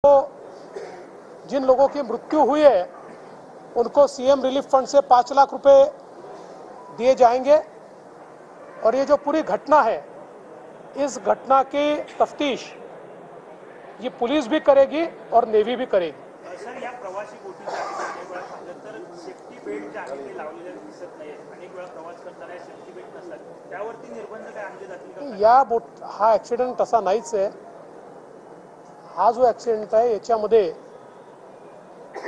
जिन लोगों की मृत्यु हुई है उनको सीएम रिलीफ फंड से 5 लाख रुपए दिए जाएंगे। और ये जो पूरी घटना है, इस घटना की तफ्तीश ये पुलिस भी करेगी और नेवी भी करेगी। सर, या प्रवासी बोटीच्या अनेक वेळा पाहिलं तर सेफ्टी बेल्ट जे आहे ते लावलेले दिसत नाही। अनेक वेळा प्रवास करताना सेफ्टी बेल्ट नसतात, त्यावरती निर्बंध काय आणले जातील का? या बोट हा ऍक्सिडेंट तसा नाहीच आहे। हा जो ऍक्सिडेंट आहे याच्यामध्ये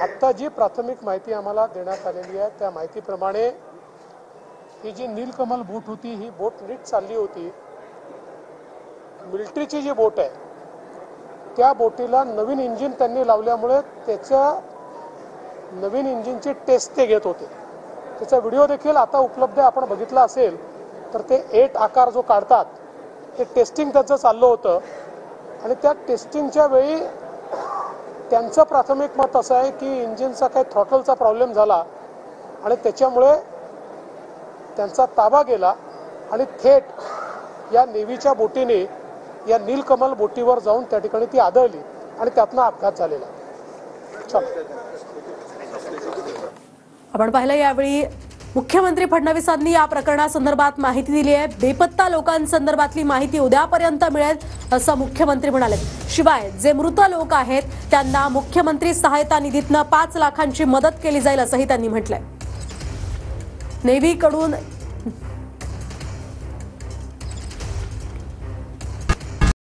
आता जी प्राथमिक माहिती आम्हाला देण्यात आलेली आहे त्या माहितीप्रमाणे ही जी नीलकमल बोट होती ही बोट नीट चालली होती। मिलिटरीची जी बोट आहे त्या बोटीला नवीन इंजिन त्यांनी लावल्यामुळे त्याच्या नवीन इंजिनची टेस्ट ते घेत होते। त्याचा व्हिडिओ देखील आता उपलब्ध आहे, आपण बघितला असेल तर ते 8 आकार जो काढतात ते टेस्टिंग त्याचं चाललं होतं। आणि त्या टेस्टिंगच्या वेळी त्यांचं प्राथमिक मत असं आहे की इंजिनचा काही थ्रॉटलचा प्रॉब्लेम झाला आणि त्याच्यामुळे त्यांचा ताबा गेला आणि थेट या नेव्हीच्या बोटीने या नीलकमल बोटीवर जाऊन त्या ठिकाणी ती आदळली आणि त्यातनं अपघात झालेला। आपण पाहिलं यावेळी मुख्यमंत्री फडणवीसांनी या प्रकरणासंदर्भात माहिती दिली आहे। बेपत्ता लोकांसंदर्भातली माहिती उद्यापर्यंत मिळेल असं मुख्यमंत्री म्हणाले। शिवाय जे मृत लोक आहेत त्यांना मुख्यमंत्री सहायता निधीतनं 5 लाखांची मदत केली जाईल असंही त्यांनी म्हटलंय। नेव्हीकडून